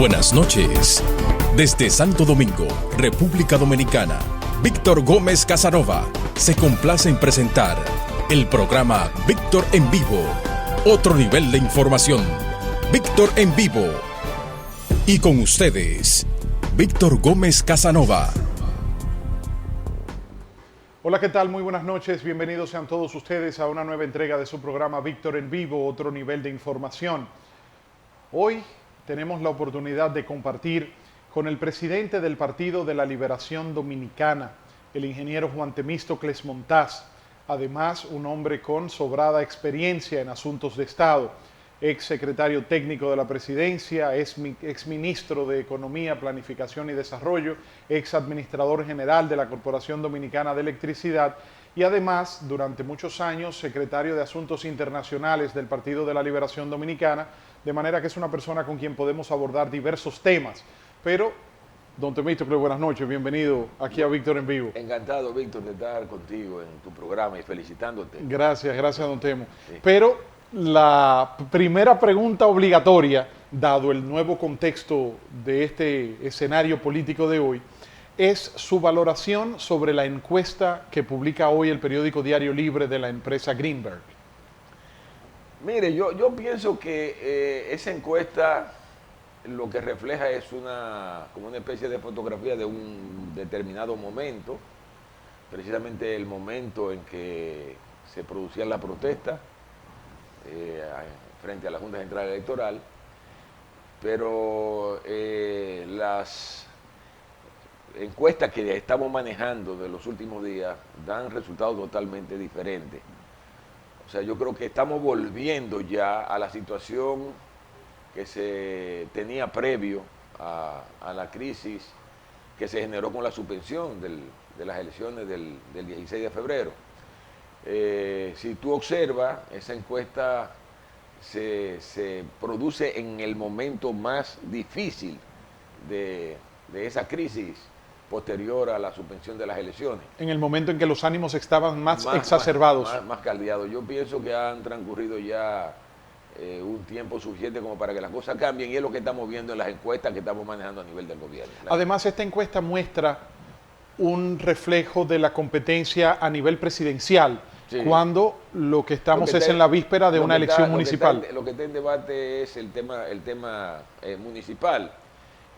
Buenas noches. Desde Santo Domingo, República Dominicana, Víctor Gómez Casanova se complace en presentar el programa Víctor en Vivo. Otro nivel de información. Víctor en Vivo. Y con ustedes, Víctor Gómez Casanova. Hola, ¿qué tal? Muy buenas noches. Bienvenidos sean todos ustedes a una nueva entrega de su programa Víctor en Vivo, otro nivel de información. Hoy tenemos la oportunidad de compartir con el presidente del Partido de la Liberación Dominicana, el ingeniero Juan Temístocles Montaz, además un hombre con sobrada experiencia en asuntos de Estado, ex secretario técnico de la presidencia, ex ministro de Economía, Planificación y Desarrollo, ex administrador general de la Corporación Dominicana de Electricidad y además, durante muchos años, secretario de Asuntos Internacionales del Partido de la Liberación Dominicana, de manera que es una persona con quien podemos abordar diversos temas. Pero, don Temístocles, buenas noches, bienvenido aquí a Víctor en Vivo. Encantado, Víctor, de estar contigo en tu programa y felicitándote. Gracias, don Temo. Sí. Pero la primera pregunta obligatoria, dado el nuevo contexto de este escenario político de hoy, es su valoración sobre la encuesta que publica hoy el periódico Diario Libre de la empresa Greenberg. Mire, yo pienso que esa encuesta lo que refleja es como una especie de fotografía de un determinado momento, precisamente el momento en que se producía la protesta frente a la Junta Central Electoral, pero las encuestas que estamos manejando de los últimos días dan resultados totalmente diferentes. O sea, yo creo que estamos volviendo ya a la situación que se tenía previo a la crisis que se generó con la suspensión de las elecciones del 16 de febrero. Si tú observas, esa encuesta se produce en el momento más difícil de esa crisis posterior a la suspensión de las elecciones. En el momento en que los ánimos estaban más exacerbados. Más caldeados. Yo pienso que han transcurrido ya un tiempo suficiente como para que las cosas cambien y es lo que estamos viendo en las encuestas que estamos manejando a nivel del gobierno. Además, esta encuesta muestra un reflejo de la competencia a nivel presidencial, sí, cuando lo que estamos es en la víspera de una elección municipal. Lo que está en debate es el tema municipal.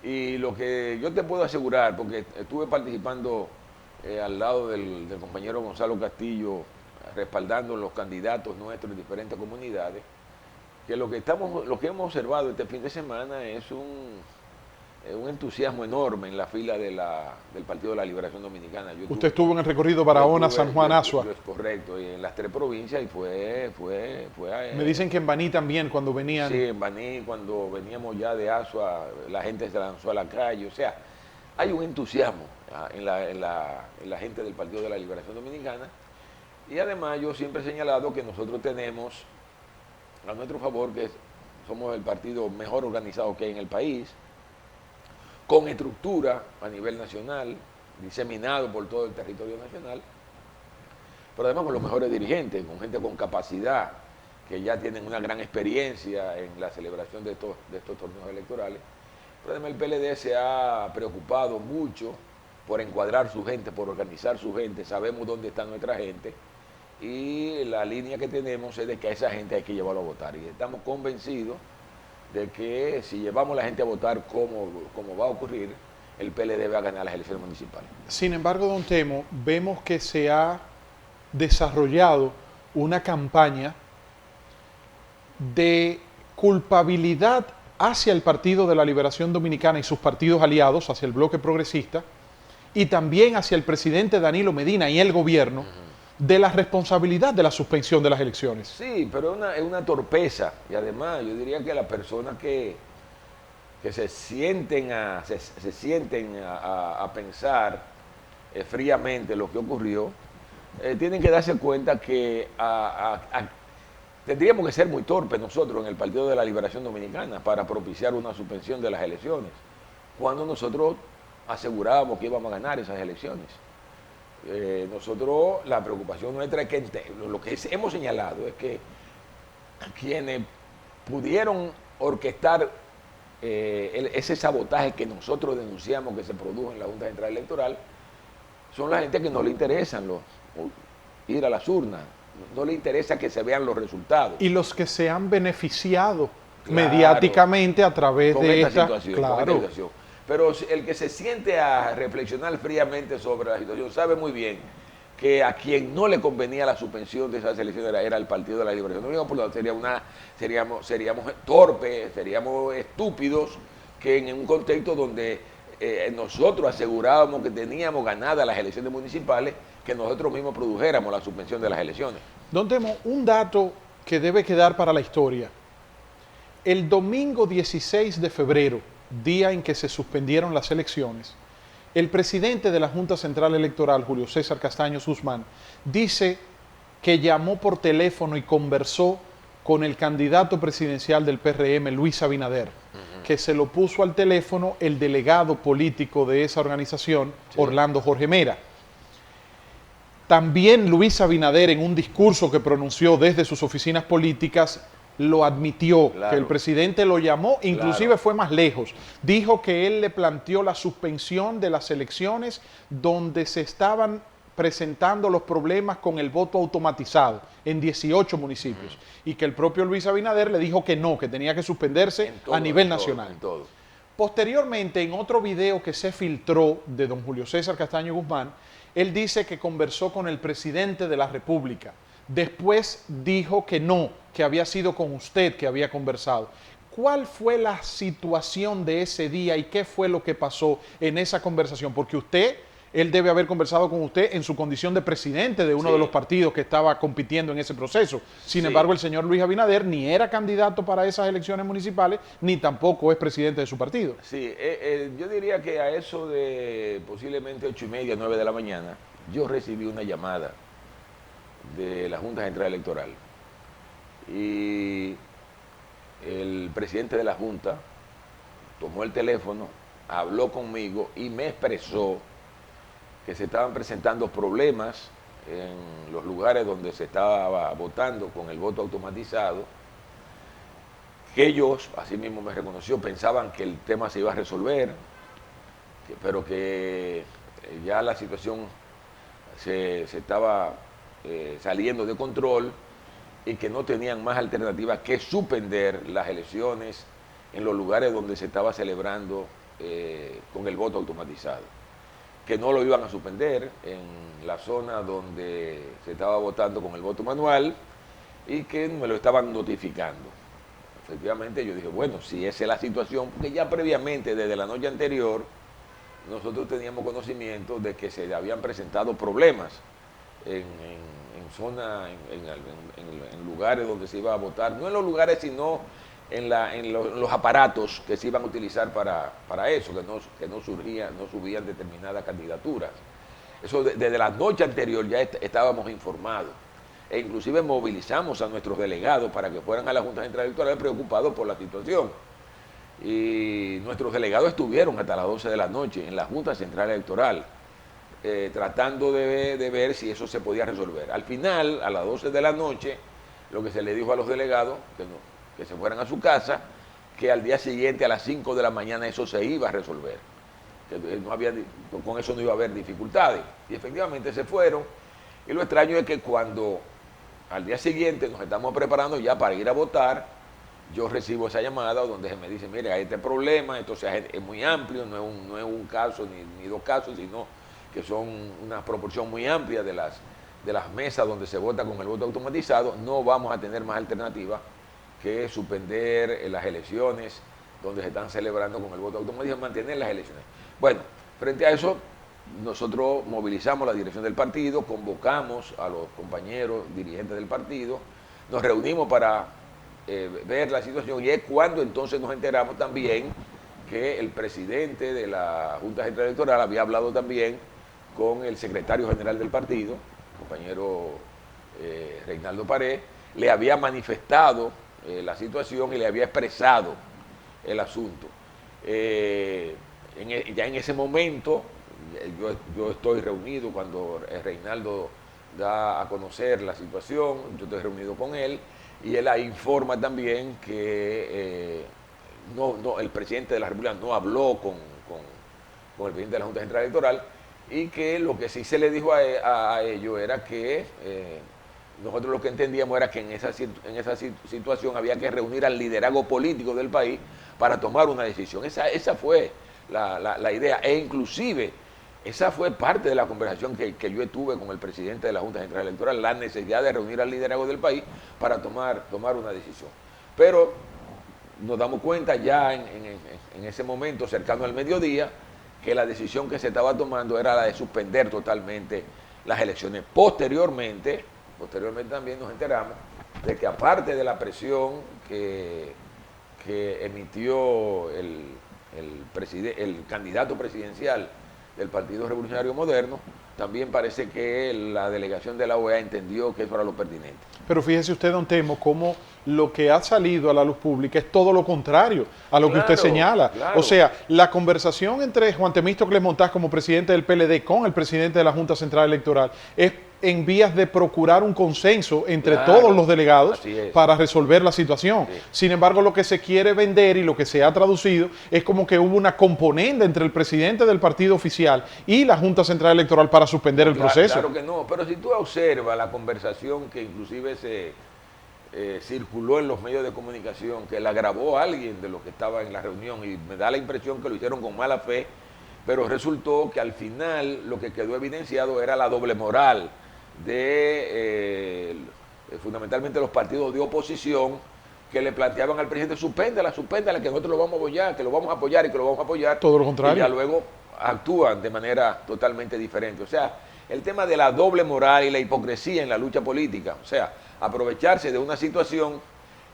Y lo que yo te puedo asegurar, porque estuve participando al lado del compañero Gonzalo Castillo, respaldando los candidatos nuestros en diferentes comunidades, que lo que hemos observado este fin de semana es un entusiasmo enorme en la fila del Partido de la Liberación Dominicana. Usted estuvo en el recorrido Barahona, San Juan, Asua. Es correcto, y en las tres provincias y fue me dicen que en Baní también, cuando venían. Sí, en Baní, cuando veníamos ya de Asua, la gente se lanzó a la calle. O sea, hay un entusiasmo en la gente del Partido de la Liberación Dominicana. Y además yo siempre he señalado que nosotros tenemos a nuestro favor que somos el partido mejor organizado que hay en el país, con estructura a nivel nacional, diseminado por todo el territorio nacional, pero además con los mejores dirigentes, con gente con capacidad, que ya tienen una gran experiencia en la celebración de estos torneos electorales. Pero además el PLD se ha preocupado mucho por encuadrar su gente, por organizar su gente, sabemos dónde está nuestra gente, y la línea que tenemos es de que a esa gente hay que llevarlo a votar, y estamos convencidos de que si llevamos a la gente a votar como va a ocurrir, el PLD va a ganar las elecciones municipales. Sin embargo, don Temo, vemos que se ha desarrollado una campaña de culpabilidad hacia el Partido de la Liberación Dominicana y sus partidos aliados, hacia el bloque progresista, y también hacia el presidente Danilo Medina y el gobierno, de la responsabilidad de la suspensión de las elecciones. Sí, pero es una torpeza, y además yo diría que las personas que se sienten a pensar fríamente lo que ocurrió, tienen que darse cuenta que tendríamos que ser muy torpes nosotros en el Partido de la Liberación Dominicana para propiciar una suspensión de las elecciones, cuando nosotros asegurábamos que íbamos a ganar esas elecciones. Nosotros, la preocupación nuestra es que lo que hemos señalado es que quienes pudieron orquestar ese sabotaje que nosotros denunciamos que se produjo en la Junta Central Electoral, son la gente que no le interesan ir a las urnas, no le interesa que se vean los resultados. Y los que se han beneficiado Claro, mediáticamente a través con de esta esta situación, claro. con esta situación. Pero el que se siente a reflexionar fríamente sobre la situación sabe muy bien que a quien no le convenía la suspensión de esas elecciones era el Partido de la Liberación Dominicana, por lo tanto seríamos torpes, seríamos estúpidos, que en un contexto donde nosotros asegurábamos que teníamos ganadas las elecciones municipales, que nosotros mismos produjéramos la suspensión de las elecciones. Don Temo, un dato que debe quedar para la historia. El domingo 16 de febrero, día en que se suspendieron las elecciones, el presidente de la Junta Central Electoral, Julio César Castaños Guzmán, dice que llamó por teléfono y conversó con el candidato presidencial del PRM, Luis Abinader, que se lo puso al teléfono el delegado político de esa organización, sí, Orlando Jorge Mera. También Luis Abinader, en un discurso que pronunció desde sus oficinas políticas, lo admitió, claro, que el presidente lo llamó, inclusive claro, fue más lejos. Dijo que él le planteó la suspensión de las elecciones donde se estaban presentando los problemas con el voto automatizado en 18 municipios y que el propio Luis Abinader le dijo que no, que tenía que suspenderse a nivel nacional. Posteriormente, en otro video que se filtró de don Julio César Castaño Guzmán, él dice que conversó con el presidente de la República. Después dijo que no, que había sido con usted que había conversado. ¿Cuál fue la situación de ese día y qué fue lo que pasó en esa conversación? Porque él debe haber conversado con usted en su condición de presidente de uno de los partidos que estaba compitiendo en ese proceso. Sin embargo, el señor Luis Abinader ni era candidato para esas elecciones municipales, ni tampoco es presidente de su partido. Sí, yo diría que a eso de posiblemente 8:30, 9 de la mañana, yo recibí una llamada de la Junta Central Electoral. Y el presidente de la Junta tomó el teléfono, habló conmigo y me expresó que se estaban presentando problemas en los lugares donde se estaba votando con el voto automatizado, que ellos, así mismo me reconoció, pensaban que el tema se iba a resolver, pero que ya la situación se estaba saliendo de control y que no tenían más alternativa que suspender las elecciones en los lugares donde se estaba celebrando con el voto automatizado, que no lo iban a suspender en la zona donde se estaba votando con el voto manual y que me lo estaban notificando. Efectivamente yo dije, bueno, si esa es la situación, porque ya previamente, desde la noche anterior, nosotros teníamos conocimiento de que se habían presentado problemas en lugares donde se iba a votar, no en los lugares, sino en los aparatos que se iban a utilizar para eso, que no subían determinadas candidaturas. Eso desde la noche anterior ya estábamos informados. E inclusive movilizamos a nuestros delegados para que fueran a la Junta Central Electoral preocupados por la situación. Y nuestros delegados estuvieron hasta las 12 de la noche en la Junta Central Electoral, tratando de ver si eso se podía resolver. Al final, a las 12 de la noche, lo que se le dijo a los delegados, que se fueran a su casa, que al día siguiente a las 5 de la mañana eso se iba a resolver, que con eso no iba a haber dificultades. Y efectivamente se fueron. Y lo extraño es que cuando al día siguiente nos estamos preparando ya para ir a votar, yo recibo esa llamada donde se me dice, mire, hay este problema, entonces es muy amplio, no es un caso ni dos casos, sino que son una proporción muy amplia de las mesas donde se vota con el voto automatizado. No vamos a tener más alternativa que suspender las elecciones donde se están celebrando con el voto automatizado, mantener las elecciones. Bueno, frente a eso, nosotros movilizamos la dirección del partido, convocamos a los compañeros dirigentes del partido, nos reunimos para ver la situación, y es cuando entonces nos enteramos también que el presidente de la Junta Central Electoral había hablado también con el secretario general del partido, el compañero Reinaldo Pared, le había manifestado la situación y le había expresado el asunto. Ya en ese momento, yo estoy reunido cuando Reinaldo da a conocer la situación, yo estoy reunido con él y él ahí informa también que el presidente de la República no habló con el presidente de la Junta Central Electoral, y que lo que sí se le dijo a ellos era que nosotros lo que entendíamos era que en esa situación había que reunir al liderazgo político del país para tomar una decisión. Esa fue la idea, e inclusive esa fue parte de la conversación que yo tuve con el presidente de la Junta Central Electoral, la necesidad de reunir al liderazgo del país para tomar una decisión. Pero nos damos cuenta ya en ese momento, cercano al mediodía, que la decisión que se estaba tomando era la de suspender totalmente las elecciones. Posteriormente también nos enteramos de que, aparte de la presión que emitió el candidato presidencial del Partido Revolucionario Moderno, también parece que la delegación de la OEA entendió que eso era lo pertinente. Pero fíjese usted, don Temo, cómo lo que ha salido a la luz pública es todo lo contrario a lo que usted señala. Claro. O sea, la conversación entre Juan Temístocles Montaz como presidente del PLD con el presidente de la Junta Central Electoral es en vías de procurar un consenso entre todos los delegados para resolver la situación. Sí. Sin embargo, lo que se quiere vender y lo que se ha traducido es como que hubo una componenda entre el presidente del partido oficial y la Junta Central Electoral para suspender el proceso. Claro que no, pero si tú observas la conversación que inclusive se circuló en los medios de comunicación, que la grabó alguien de los que estaba en la reunión, y me da la impresión que lo hicieron con mala fe, pero resultó que al final lo que quedó evidenciado era la doble moral de fundamentalmente los partidos de oposición, que le planteaban al presidente: suspéndela, que nosotros lo vamos a apoyar, que lo vamos a apoyar y que lo vamos a apoyar. Todo lo contrario. Y ya luego actúan de manera totalmente diferente. O sea, el tema de la doble moral y la hipocresía en la lucha política, o sea, aprovecharse de una situación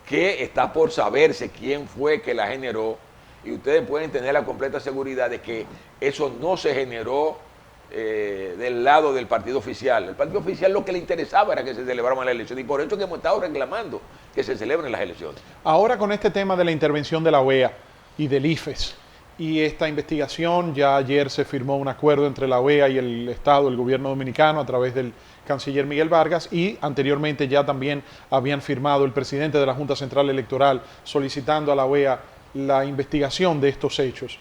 que está por saberse quién fue que la generó, y ustedes pueden tener la completa seguridad de que eso no se generó del lado del partido oficial. El partido oficial lo que le interesaba era que se celebraran las elecciones, y por eso que hemos estado reclamando que se celebren las elecciones. Ahora, con este tema de la intervención de la OEA y del IFES y esta investigación, ya ayer se firmó un acuerdo entre la OEA y el Estado, el gobierno dominicano, a través del canciller Miguel Vargas, y anteriormente ya también habían firmado el presidente de la Junta Central Electoral solicitando a la OEA la investigación de estos hechos.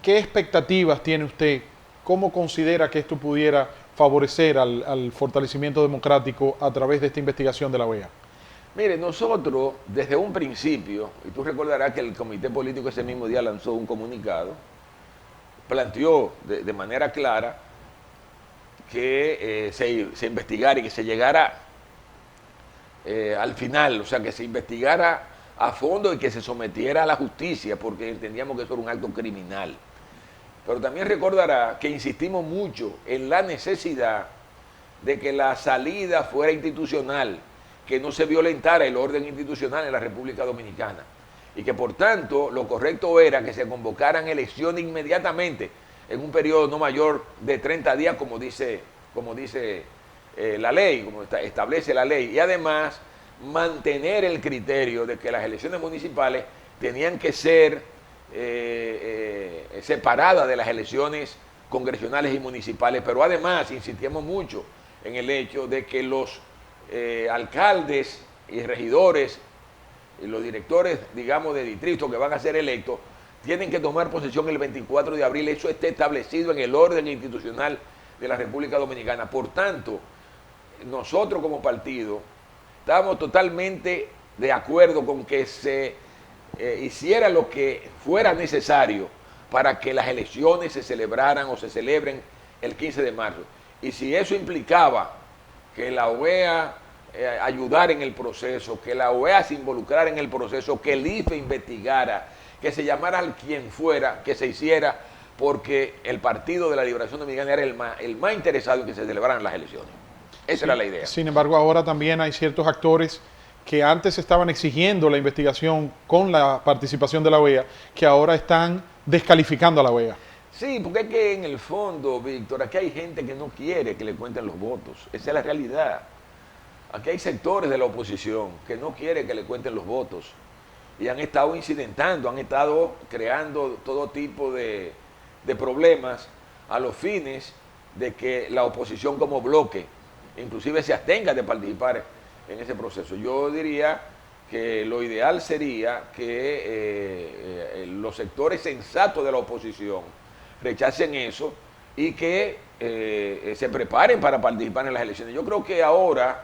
¿Qué expectativas tiene usted? ¿Cómo considera que esto pudiera favorecer al fortalecimiento democrático a través de esta investigación de la OEA? Mire, nosotros desde un principio, y tú recordarás que el comité político ese mismo día lanzó un comunicado, planteó de manera clara que se investigara y que se llegara al final, o sea, que se investigara a fondo y que se sometiera a la justicia, porque entendíamos que eso era un acto criminal. Pero también recordará que insistimos mucho en la necesidad de que la salida fuera institucional, que no se violentara el orden institucional en la República Dominicana, y que por tanto lo correcto era que se convocaran elecciones inmediatamente en un periodo no mayor de 30 días, como dice la ley, como establece la ley, y además mantener el criterio de que las elecciones municipales tenían que ser separadas de las elecciones congresionales y municipales, pero además insistimos mucho en el hecho de que los alcaldes y regidores y los directores, digamos, de distrito que van a ser electos, tienen que tomar posesión el 24 de abril. Eso está establecido en el orden institucional de la República Dominicana. Por tanto, nosotros como partido estábamos totalmente de acuerdo con que se hiciera lo que fuera necesario para que las elecciones se celebraran o se celebren el 15 de marzo. Y si eso implicaba que la OEA ayudara en el proceso, que la OEA se involucrara en el proceso, que el IFE investigara, que se llamara al quien fuera, que se hiciera, porque el Partido de la Liberación Dominicana era el más interesado en que se celebraran las elecciones. Esa era la idea. Sin embargo, ahora también hay ciertos actores que antes estaban exigiendo la investigación con la participación de la OEA, que ahora están descalificando a la OEA. Sí, porque es que en el fondo, Víctor, aquí hay gente que no quiere que le cuenten los votos. Esa es la realidad. Aquí hay sectores de la oposición que no quieren que le cuenten los votos y han estado incidentando, han estado creando todo tipo de problemas a los fines de que la oposición como bloque inclusive se abstenga de participar en ese proceso. Yo diría que lo ideal sería que los sectores sensatos de la oposición rechacen eso y que se preparen para participar en las elecciones. Yo creo que ahora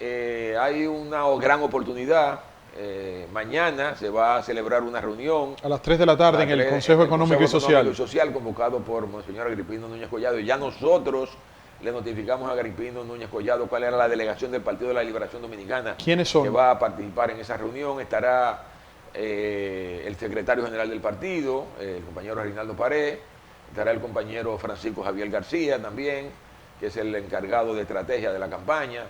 hay una gran oportunidad. Mañana se va a celebrar una reunión a las 3 de la tarde en el Consejo Económico y Social, convocado por Monseñor Agripino Núñez Collado. Y ya nosotros le notificamos a Agripino Núñez Collado cuál era la delegación del Partido de la Liberación Dominicana. ¿Quiénes son? Que va a participar en esa reunión. Estará el secretario general del partido, el compañero Reinaldo Pared. Estará el compañero Francisco Javier García también, que es el encargado de estrategia de la campaña.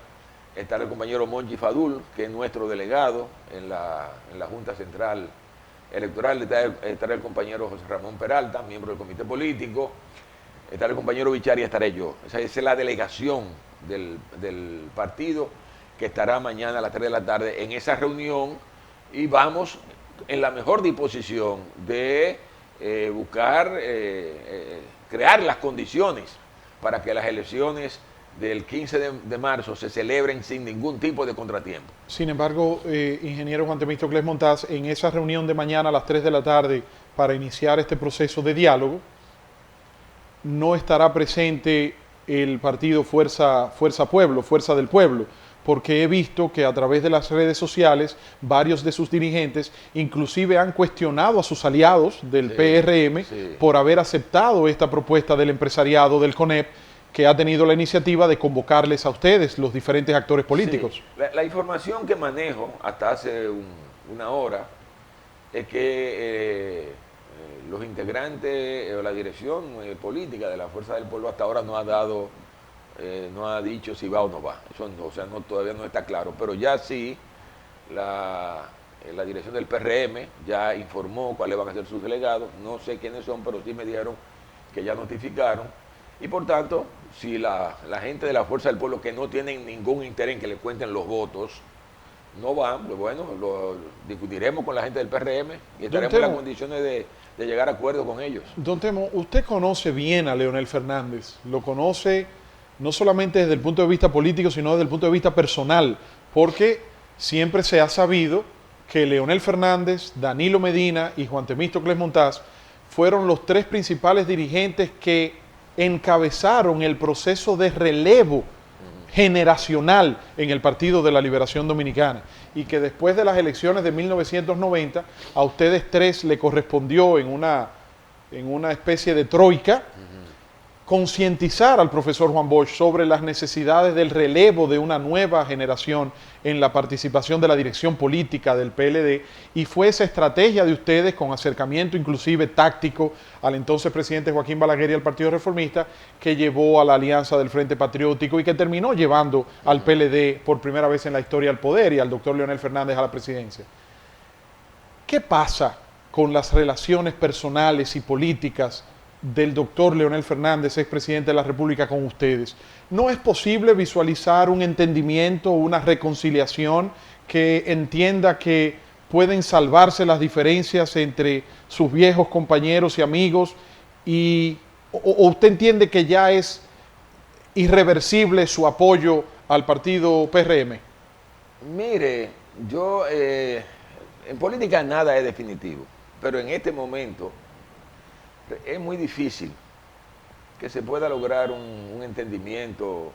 Estará el compañero Monchi Fadul, que es nuestro delegado en la Junta Central Electoral. Estará el compañero José Ramón Peralta, miembro del comité político. Estará el compañero Bichari y estaré yo. Esa es la delegación del partido que estará mañana a las 3 de la tarde en esa reunión, y vamos en la mejor disposición de buscar crear las condiciones para que las elecciones del 15 de marzo se celebren sin ningún tipo de contratiempo. Sin embargo, ingeniero Juan Temístocles Montaz, en esa reunión de mañana a las 3 de la tarde para iniciar este proceso de diálogo, no estará presente el partido Fuerza Pueblo, Fuerza del Pueblo, porque he visto que a través de las redes sociales varios de sus dirigentes inclusive han cuestionado a sus aliados del PRM por haber aceptado esta propuesta del empresariado del CONEP, que ha tenido la iniciativa de convocarles a ustedes, los diferentes actores políticos. Sí. La información que manejo hasta hace una hora es que los integrantes o la dirección política de la Fuerza del Pueblo hasta ahora no ha dicho si va o no va. Eso no, o sea, todavía no está claro, pero ya sí la dirección del PRM ya informó cuáles van a ser sus delegados. No sé quiénes son, pero sí me dijeron que ya notificaron. Y por tanto, si la gente de la Fuerza del Pueblo, que no tienen ningún interés en que le cuenten los votos, no van, pues bueno, lo discutiremos con la gente del PRM y estaremos en las condiciones de llegar a acuerdo con ellos. Don Temo, usted conoce bien a Leonel Fernández, lo conoce no solamente desde el punto de vista político, sino desde el punto de vista personal, porque siempre se ha sabido que Leonel Fernández, Danilo Medina y Juan Temístocles Montaz fueron los tres principales dirigentes que encabezaron el proceso de relevo generacional en el Partido de la Liberación Dominicana, y que después de las elecciones de 1990 a ustedes tres le correspondió en una especie de troika concientizar al profesor Juan Bosch sobre las necesidades del relevo de una nueva generación en la participación de la dirección política del PLD, y fue esa estrategia de ustedes, con acercamiento inclusive táctico al entonces presidente Joaquín Balaguer y al Partido Reformista, que llevó a la alianza del Frente Patriótico y que terminó llevando al PLD por primera vez en la historia al poder y al doctor Leonel Fernández a la presidencia. ¿Qué pasa con las relaciones personales y políticas del doctor Leonel Fernández, expresidente de la República, con ustedes? ¿No es posible visualizar un entendimiento, una reconciliación que entienda que pueden salvarse las diferencias entre sus viejos compañeros y amigos, o usted entiende que ya es irreversible su apoyo al partido PRM? Mire, yo en política nada es definitivo, pero en este momento es muy difícil que se pueda lograr un entendimiento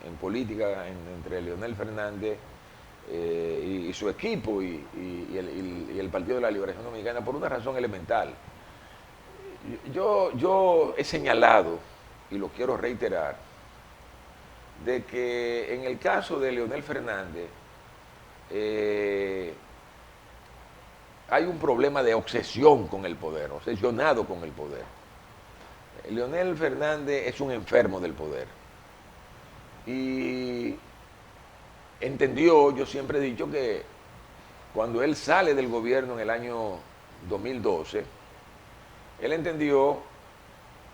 en política entre Leonel Fernández y su equipo y el Partido de la Liberación Dominicana, por una razón elemental. Yo he señalado, y lo quiero reiterar, de que en el caso de Leonel Fernández hay un problema de obsesión con el poder, obsesionado con el poder. Leonel Fernández es un enfermo del poder. Y entendió, yo siempre he dicho que cuando él sale del gobierno en el año 2012, él entendió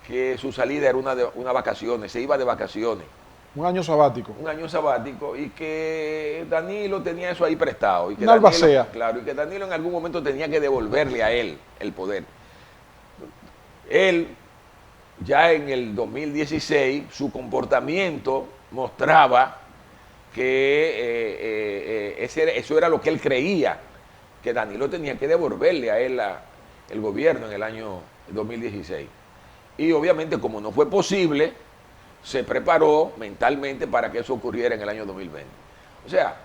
que su salida era una vacaciones, se iba de vacaciones. Un año sabático. Un año sabático, y que Danilo tenía eso ahí prestado. Y que claro, y que Danilo en algún momento tenía que devolverle a él el poder. Él, ya en el 2016, su comportamiento mostraba que eso era lo que él creía, que Danilo tenía que devolverle a él el gobierno en el año 2016. Y obviamente, como no fue posible, se preparó mentalmente para que eso ocurriera en el año 2020. O sea,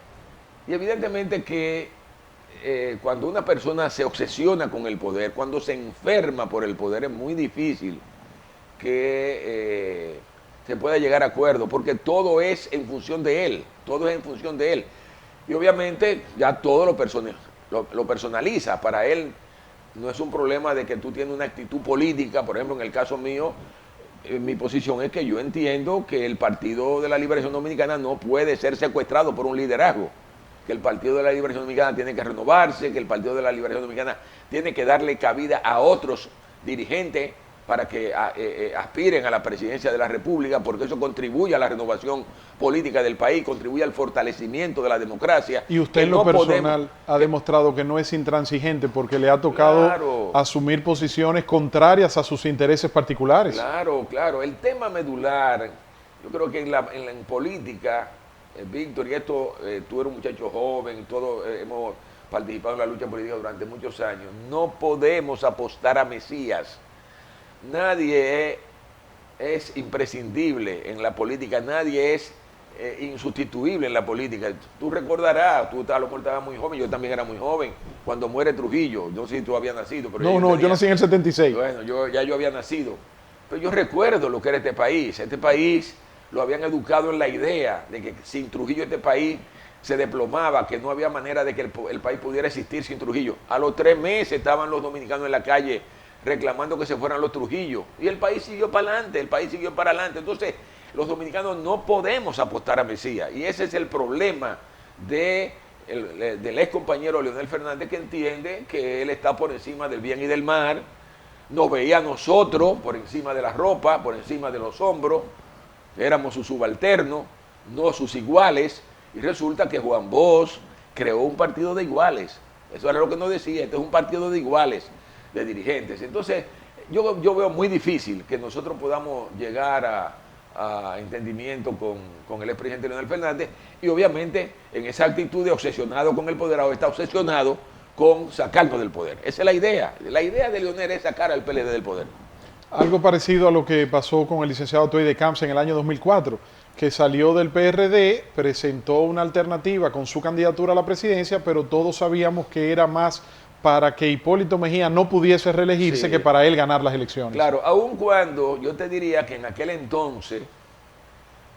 y evidentemente que cuando una persona se obsesiona con el poder, cuando se enferma por el poder, es muy difícil que se pueda llegar a acuerdo, porque todo es en función de él, todo es en función de él. Y obviamente ya todo lo personaliza. Para él no es un problema de que tú tienes una actitud política. Por ejemplo, en el caso mío, mi posición es que yo entiendo que el Partido de la Liberación Dominicana no puede ser secuestrado por un liderazgo, que el Partido de la Liberación Dominicana tiene que renovarse, que el Partido de la Liberación Dominicana tiene que darle cabida a otros dirigentes para que aspiren a la presidencia de la República, porque eso contribuye a la renovación política del país, contribuye al fortalecimiento de la democracia. Y usted en lo personal ha demostrado que no es intransigente, porque le ha tocado asumir posiciones contrarias a sus intereses particulares. Claro, claro. El tema medular, yo creo que en política, Víctor, y esto, tú eres un muchacho joven, todos hemos participado en la lucha política durante muchos años, no podemos apostar a Mesías. Nadie es imprescindible en la política, nadie es insustituible en la política. Tú recordarás, tú a lo mejor estabas muy joven, yo también era muy joven, cuando muere Trujillo, no sé si tú habías nacido. Pero yo nací en el 76. Bueno, yo había nacido, pero yo recuerdo lo que era este país lo habían educado en la idea de que sin Trujillo este país se desplomaba, que no había manera de que el país pudiera existir sin Trujillo. A los 3 meses estaban los dominicanos en la calle reclamando que se fueran los Trujillo. Y el país siguió para adelante, Entonces, los dominicanos no podemos apostar a Mesías. Y ese es el problema del ex compañero Leonel Fernández, que entiende que él está por encima del bien y del mal. Nos veía a nosotros por encima de la ropa, por encima de los hombros. Éramos sus subalternos, no sus iguales. Y resulta que Juan Bosch creó un partido de iguales. Eso era lo que nos decía, este es un partido de iguales, de dirigentes. Entonces, yo veo muy difícil que nosotros podamos llegar a entendimiento con el expresidente Leonel Fernández, y obviamente en esa actitud de obsesionado con el poder, ahora está obsesionado con sacarnos del poder. Esa es la idea. La idea de Leonel es sacar al PLD del poder. Algo parecido a lo que pasó con el licenciado Toy de Camps en el año 2004, que salió del PRD, presentó una alternativa con su candidatura a la presidencia, pero todos sabíamos que era más para que Hipólito Mejía no pudiese reelegirse que para él ganar las elecciones. Claro, aun cuando yo te diría que en aquel entonces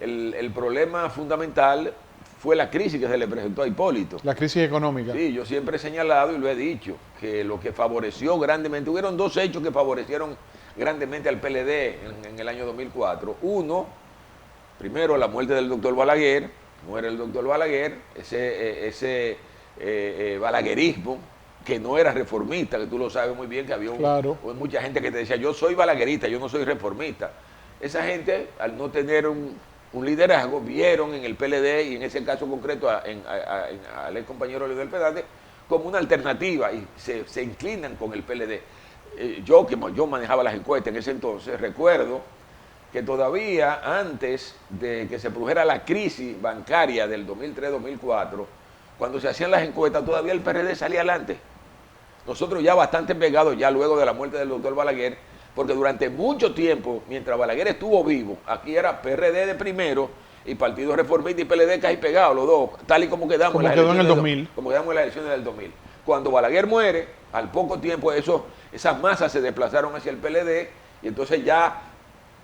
el problema fundamental fue la crisis que se le presentó a Hipólito. La crisis económica. Sí, yo siempre he señalado y lo he dicho, que lo que favoreció grandemente, hubieron 2 hechos que favorecieron grandemente al PLD en el año 2004. Uno, primero la muerte del doctor Balaguer, muere el doctor Balaguer, ese balaguerismo, que no era reformista, que tú lo sabes muy bien, que había mucha gente que te decía, yo soy balaguerista, yo no soy reformista. Esa gente, al no tener un liderazgo, vieron en el PLD, y en ese caso concreto al ex compañero Leonel Fernández, como una alternativa, y se inclinan con el PLD. Yo manejaba las encuestas en ese entonces, recuerdo que todavía antes de que se produjera la crisis bancaria del 2003-2004, cuando se hacían las encuestas, todavía el PRD salía adelante. Nosotros ya bastante pegados, ya luego de la muerte del doctor Balaguer, porque durante mucho tiempo, mientras Balaguer estuvo vivo, aquí era PRD de primero y Partido Reformista y PLD casi pegados, los dos, tal y como quedamos en el 2000. Como quedamos en las elecciones del 2000. Cuando Balaguer muere, al poco tiempo esas masas se desplazaron hacia el PLD, y entonces ya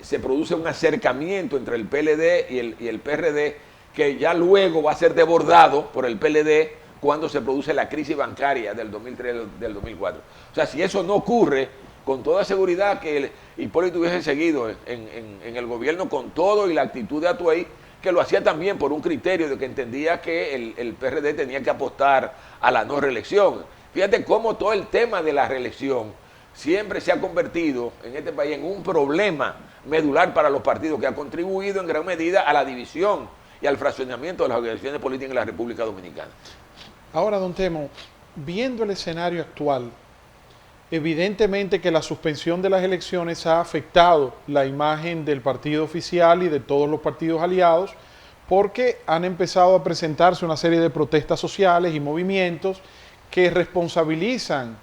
se produce un acercamiento entre el PLD y el PRD, que ya luego va a ser desbordado por el PLD cuando se produce la crisis bancaria del 2003, del 2004. O sea, si eso no ocurre, con toda seguridad que Hipólito hubiese seguido en el gobierno con todo y la actitud de Atuey, que lo hacía también por un criterio de que entendía que el PRD tenía que apostar a la no reelección. Fíjate cómo todo el tema de la reelección siempre se ha convertido en este país en un problema medular para los partidos, que ha contribuido en gran medida a la división y al fraccionamiento de las organizaciones políticas en la República Dominicana. Ahora, don Temo, viendo el escenario actual, evidentemente que la suspensión de las elecciones ha afectado la imagen del partido oficial y de todos los partidos aliados, porque han empezado a presentarse una serie de protestas sociales y movimientos que responsabilizan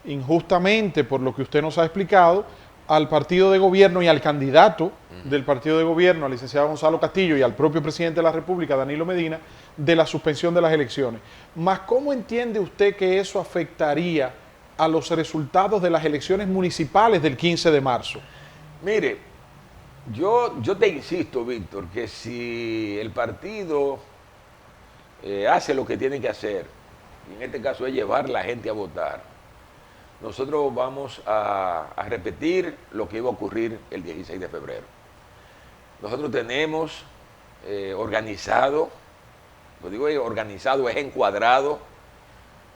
injustamente, por lo que usted nos ha explicado, al partido de gobierno y al candidato del partido de gobierno, al licenciado Gonzalo Castillo, y al propio presidente de la República, Danilo Medina, de la suspensión de las elecciones. Mas, ¿cómo entiende usted que eso afectaría a los resultados de las elecciones municipales del 15 de marzo? Mire, yo te insisto, Víctor, que si el partido hace lo que tiene que hacer, y en este caso es llevar a la gente a votar, nosotros vamos a repetir lo que iba a ocurrir el 16 de febrero. Nosotros tenemos organizado, lo digo organizado, es encuadrado,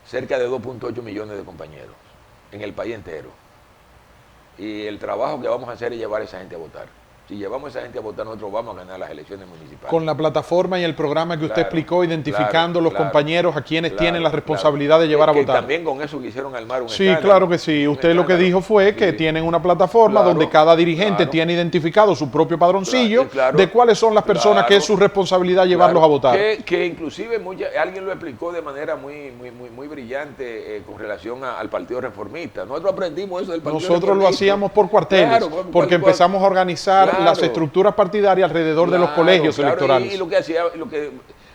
cerca de 2.8 millones de compañeros en el país entero. Y el trabajo que vamos a hacer es llevar a esa gente a votar. Si llevamos a esa gente a votar, nosotros vamos a ganar las elecciones municipales. Con la plataforma y el programa que usted explicó, identificando los claro, compañeros a quienes tienen la responsabilidad de llevar a votar. También con eso quisieron armar un escándalo. Sí, claro que sí. Usted lo que dijo fue que tienen una plataforma donde cada dirigente tiene identificado su propio padroncillo de cuáles son las personas que es su responsabilidad llevarlos a votar. Que inclusive alguien lo explicó de manera muy brillante con relación al Partido Reformista. Nosotros aprendimos eso del Partido Reformista. Nosotros lo hacíamos por cuarteles, porque empezamos a organizar las estructuras partidarias alrededor de los colegios electorales. Y lo que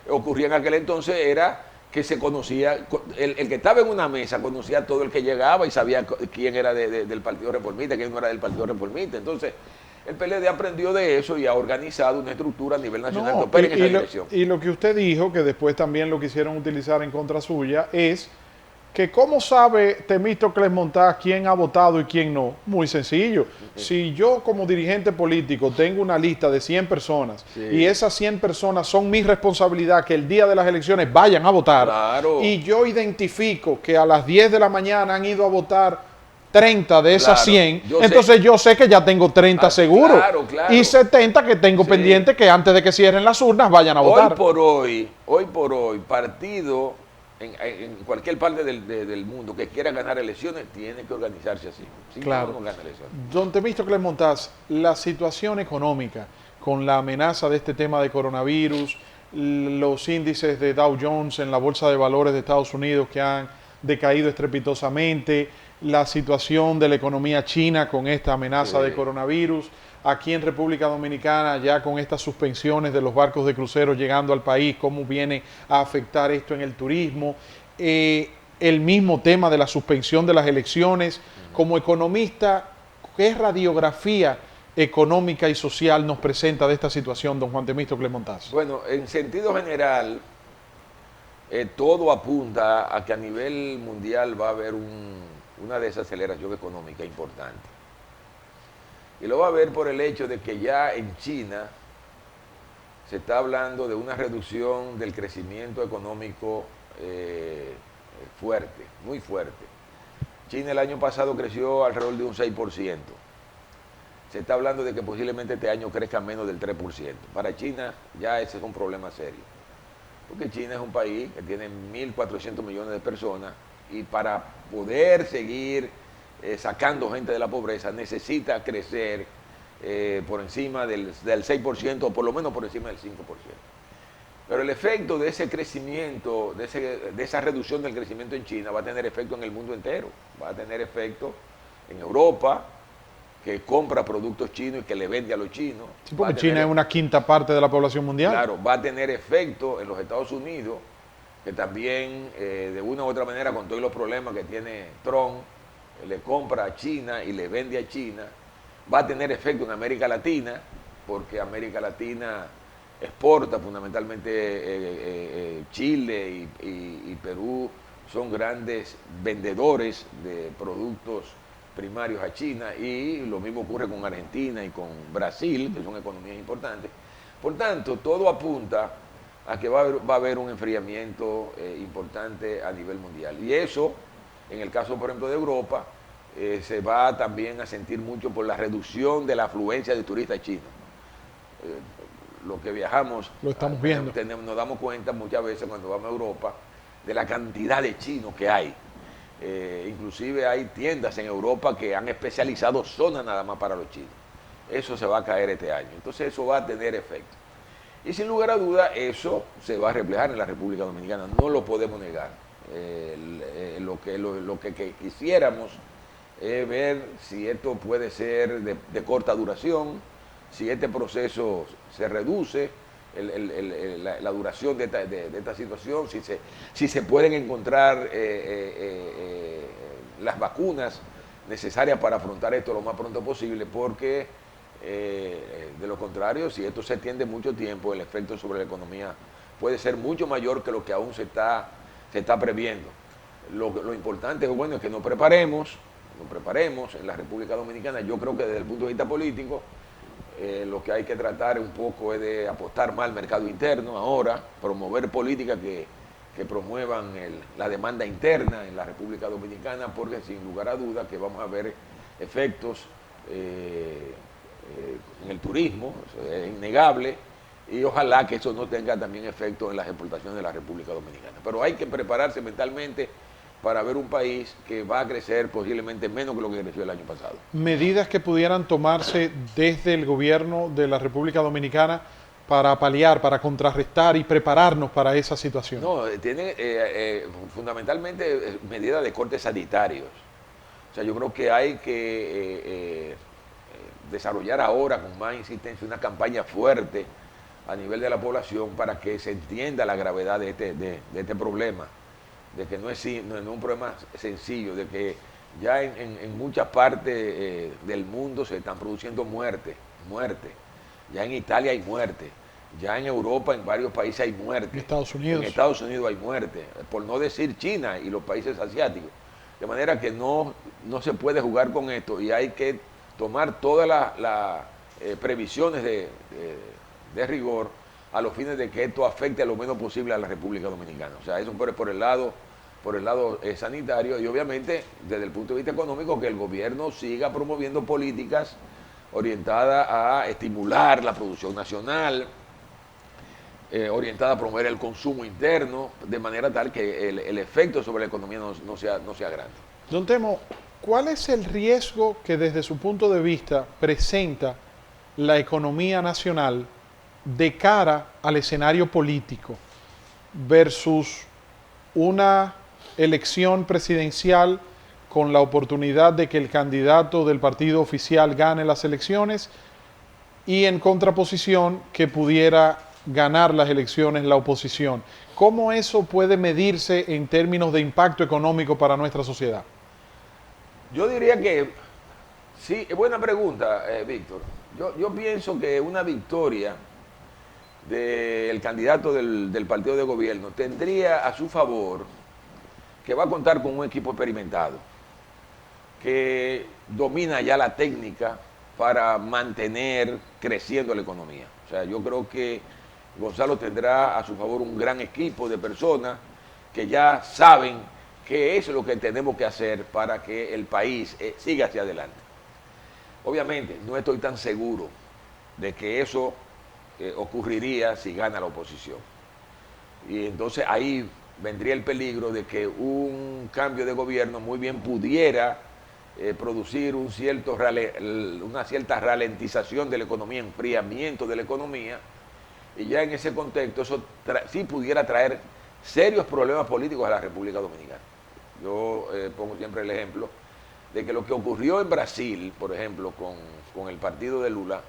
ocurría en aquel entonces era que se conocía, el que estaba en una mesa conocía a todo el que llegaba y sabía quién era del Partido Reformista, quién no era del Partido Reformista. Entonces, el PLD aprendió de eso y ha organizado una estructura a nivel nacional que opere en esa dirección. Y lo que usted dijo, que después también lo quisieron utilizar en contra suya, es que ¿cómo sabe Temístocles Montaz quién ha votado y quién no? Muy sencillo. Si yo como dirigente político tengo una lista de 100 personas y esas 100 personas son mi responsabilidad que el día de las elecciones vayan a votar, y yo identifico que a las 10 de la mañana han ido a votar 30 de esas 100, entonces yo sé que ya tengo 30 seguros y 70 que tengo pendiente que antes de que cierren las urnas vayan a votar. Hoy por hoy, partido en cualquier parte del mundo que quiera ganar elecciones, tiene que organizarse así. Claro. No gana elecciones. Don Temístocles Montaz, la situación económica con la amenaza de este tema de coronavirus, los índices de Dow Jones en la Bolsa de Valores de Estados Unidos que han decaído estrepitosamente, la situación de la economía china con esta amenaza de coronavirus, aquí en República Dominicana ya con estas suspensiones de los barcos de cruceros llegando al país, cómo viene a afectar esto en el turismo, el mismo tema de la suspensión de las elecciones. Como economista, ¿qué radiografía económica y social nos presenta de esta situación, don Juan Temístocles Montaz? Bueno, en sentido general, todo apunta a que a nivel mundial va a haber una desaceleración económica importante. Y lo va a ver por el hecho de que ya en China se está hablando de una reducción del crecimiento económico fuerte, muy fuerte. China el año pasado creció alrededor de un 6%. Se está hablando de que posiblemente este año crezca menos del 3%. Para China ya ese es un problema serio. Porque China es un país que tiene 1.400 millones de personas y para poder seguir sacando gente de la pobreza, necesita crecer por encima del 6% o por lo menos por encima del 5%. Pero el efecto de ese crecimiento, de esa reducción del crecimiento en China va a tener efecto en el mundo entero. Va a tener efecto en Europa, que compra productos chinos y que le vende a los chinos. Sí, porque China es una quinta parte de la población mundial. Claro, va a tener efecto en los Estados Unidos, que también de una u otra manera, con todos los problemas que tiene Trump, le compra a China y le vende a China. Va a tener efecto en América Latina, porque América Latina exporta fundamentalmente Chile y Perú son grandes vendedores de productos primarios a China, y lo mismo ocurre con Argentina y con Brasil, que son economías importantes. Por tanto, todo apunta a que va a haber un enfriamiento importante a nivel mundial. Y eso, en el caso, por ejemplo, de Europa, se va también a sentir mucho por la reducción de la afluencia de turistas chinos. Lo que viajamos, lo estamos viendo. Nos damos cuenta muchas veces cuando vamos a Europa de la cantidad de chinos que hay. Inclusive hay tiendas en Europa que han especializado zonas nada más para los chinos. Eso se va a caer este año. Entonces eso va a tener efecto. Y sin lugar a duda eso se va a reflejar en la República Dominicana. No lo podemos negar. Lo que quisiéramos es ver si esto puede ser de corta duración, si este proceso se reduce, la duración de esta situación, si se pueden encontrar las vacunas necesarias para afrontar esto lo más pronto posible, porque de lo contrario, si esto se extiende mucho tiempo, el efecto sobre la economía puede ser mucho mayor que lo que aún se está previendo. Lo importante es, bueno, es que nos preparemos en la República Dominicana. Yo creo que desde el punto de vista político, lo que hay que tratar un poco es de apostar más al mercado interno ahora, promover políticas que promuevan la demanda interna en la República Dominicana, porque sin lugar a dudas que vamos a ver efectos en el turismo, es innegable, y ojalá que eso no tenga también efectos en las exportaciones de la República Dominicana. Pero hay que prepararse mentalmente para ver un país que va a crecer posiblemente menos que lo que creció el año pasado. Medidas que pudieran tomarse desde el gobierno de la República Dominicana para paliar, para contrarrestar y prepararnos para esa situación. No, tiene fundamentalmente medidas de corte sanitarios. O sea, yo creo que hay que desarrollar ahora con más insistencia una campaña fuerte a nivel de la población para que se entienda la gravedad de este problema, de que no es un problema sencillo, de que ya en muchas partes del mundo se están produciendo muertes. Ya en Italia hay muerte, ya en Europa, en varios países hay muerte. En Estados Unidos. En Estados Unidos hay muerte, por no decir China y los países asiáticos. De manera que no se puede jugar con esto y hay que tomar todas las previsiones de rigor a los fines de que esto afecte a lo menos posible a la República Dominicana. O sea, eso por el lado sanitario, y obviamente desde el punto de vista económico, que el gobierno siga promoviendo políticas orientadas a estimular la producción nacional, orientada a promover el consumo interno, de manera tal que el efecto sobre la economía no sea grande. Don Temo, ¿cuál es el riesgo que desde su punto de vista presenta la economía nacional de cara al escenario político versus una elección presidencial con la oportunidad de que el candidato del partido oficial gane las elecciones y en contraposición que pudiera ganar las elecciones la oposición? ¿Cómo eso puede medirse en términos de impacto económico para nuestra sociedad? Yo diría que sí, es buena pregunta, Víctor. Yo pienso que una victoria del candidato del partido de gobierno tendría a su favor que va a contar con un equipo experimentado, que domina ya la técnica para mantener creciendo la economía. O sea, yo creo que Gonzalo tendrá a su favor un gran equipo de personas que ya saben qué es lo que tenemos que hacer para que el país siga hacia adelante. Obviamente, no estoy tan seguro de que eso ocurriría si gana la oposición. Y entonces ahí vendría el peligro de que un cambio de gobierno muy bien pudiera producir una cierta ralentización de la economía, enfriamiento de la economía, y ya en ese contexto eso sí pudiera traer serios problemas políticos a la República Dominicana. Yo pongo siempre el ejemplo de que lo que ocurrió en Brasil, por ejemplo, con el partido de Lula,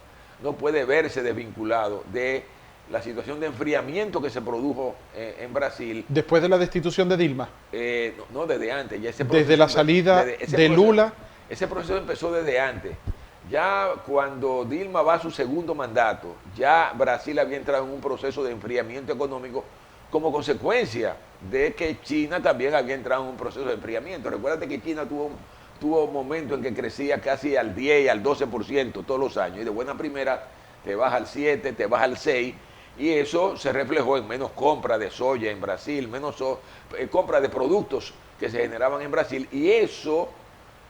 no puede verse desvinculado de la situación de enfriamiento que se produjo en Brasil. Después de la destitución de Dilma. No, desde antes. Ya desde la salida de Lula. Ese proceso empezó desde antes. Ya cuando Dilma va a su segundo mandato, ya Brasil había entrado en un proceso de enfriamiento económico como consecuencia de que China también había entrado en un proceso de enfriamiento. Recuérdate que China tuvo un momento en que crecía casi al 10 y al 12% todos los años, y de buena primera te baja al 7, te baja al 6, y eso se reflejó en menos compra de soya en Brasil, menos compra de productos que se generaban en Brasil, y eso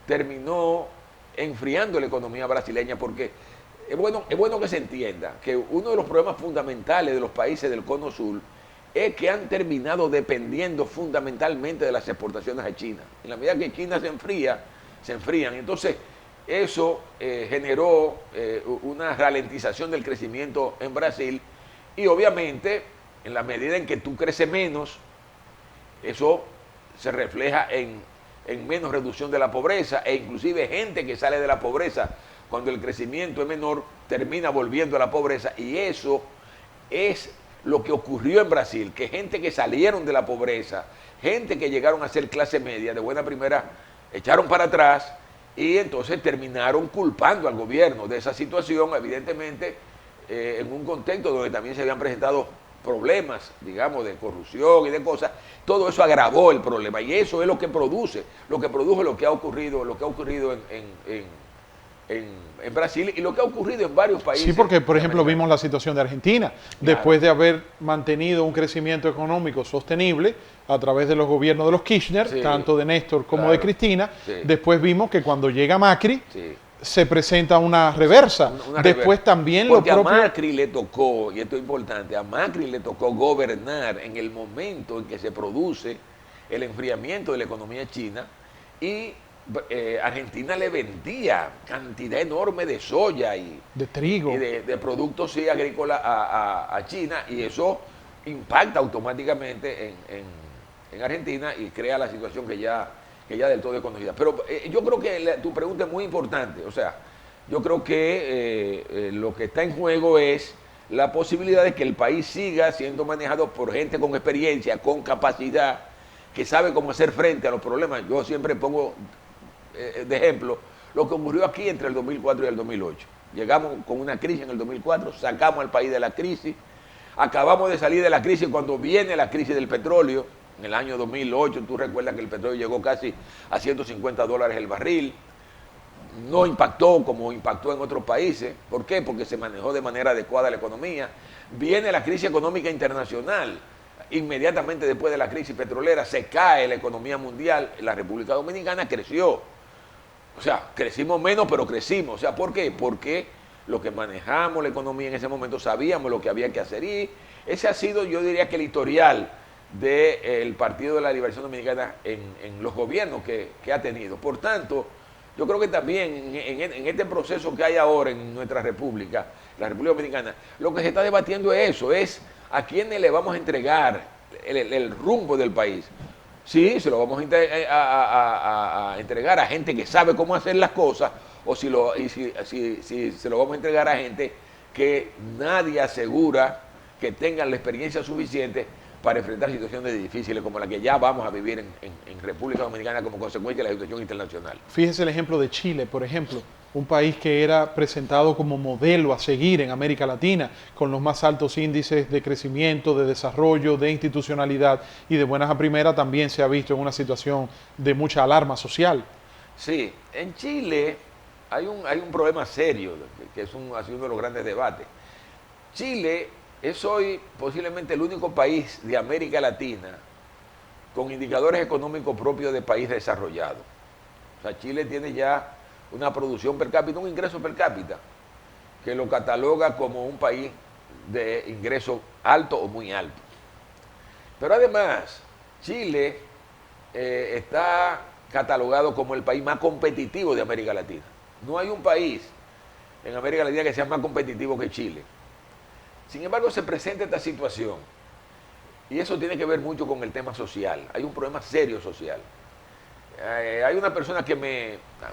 terminó enfriando la economía brasileña, porque es bueno que se entienda que uno de los problemas fundamentales de los países del Cono Sur es que han terminado dependiendo fundamentalmente de las exportaciones a China. En la medida que China se enfrían. Entonces, eso generó una ralentización del crecimiento en Brasil, y obviamente, en la medida en que tú creces menos, eso se refleja en menos reducción de la pobreza, e inclusive gente que sale de la pobreza cuando el crecimiento es menor termina volviendo a la pobreza, y eso es lo que ocurrió en Brasil, que gente que salieron de la pobreza, gente que llegaron a ser clase media de buena primera, echaron para atrás y entonces terminaron culpando al gobierno de esa situación, evidentemente en un contexto donde también se habían presentado problemas, digamos, de corrupción y de cosas. Todo eso agravó el problema, y eso es lo que produce, lo que produjo lo que ha ocurrido en Brasil y lo que ha ocurrido en varios países. Sí, porque por ejemplo vimos la situación de Argentina, claro, después de haber mantenido un crecimiento económico sostenible a través de los gobiernos de los Kirchner, sí, tanto de Néstor como claro, de Cristina, sí, después vimos que cuando llega Macri, sí, se presenta una reversa. Después también porque lo propio... a Macri le tocó, y esto es importante, a Macri le tocó gobernar en el momento en que se produce el enfriamiento de la economía china, y Argentina le vendía cantidad enorme de soya y de trigo y de productos sí, agrícolas a China, y eso impacta automáticamente en Argentina y crea la situación que ya del todo es conocida. Pero yo creo que tu pregunta es muy importante. O sea, yo creo que lo que está en juego es la posibilidad de que el país siga siendo manejado por gente con experiencia, con capacidad, que sabe cómo hacer frente a los problemas. Yo siempre pongo de ejemplo lo que ocurrió aquí entre el 2004 y el 2008. Llegamos con una crisis en el 2004, sacamos al país de la crisis, acabamos de salir de la crisis cuando viene la crisis del petróleo. En el año 2008, tú recuerdas que el petróleo llegó casi a $150 el barril. No impactó como impactó en otros países. ¿Por qué? Porque se manejó de manera adecuada la economía. Viene la crisis económica internacional. Inmediatamente después de la crisis petrolera se cae la economía mundial. La República Dominicana creció. O sea, crecimos menos, pero crecimos. O sea, ¿por qué? Porque los que manejamos la economía en ese momento sabíamos lo que había que hacer. Y ese ha sido, yo diría, que el historial del Partido de la Liberación Dominicana en los gobiernos que ha tenido. Por tanto, yo creo que también en este proceso que hay ahora en nuestra república, la República Dominicana, lo que se está debatiendo es eso, es a quiénes le vamos a entregar el rumbo del país. Sí, se lo vamos a entregar a gente que sabe cómo hacer las cosas, o si se lo vamos a entregar a gente que nadie asegura que tengan la experiencia suficiente para enfrentar situaciones difíciles como la que ya vamos a vivir en República Dominicana como consecuencia de la situación internacional. Fíjese el ejemplo de Chile, por ejemplo, un país que era presentado como modelo a seguir en América Latina, con los más altos índices de crecimiento, de desarrollo, de institucionalidad, y de buenas a primeras también se ha visto en una situación de mucha alarma social. Sí, en Chile hay un problema serio, que ha sido uno de los grandes debates. Chile es hoy posiblemente el único país de América Latina con indicadores económicos propios de país desarrollado. O sea, Chile tiene ya una producción per cápita, un ingreso per cápita, que lo cataloga como un país de ingreso alto o muy alto. Pero además, Chile está catalogado como el país más competitivo de América Latina. No hay un país en América Latina que sea más competitivo que Chile. Sin embargo, se presenta esta situación, y eso tiene que ver mucho con el tema social. Hay un problema serio social. Hay una persona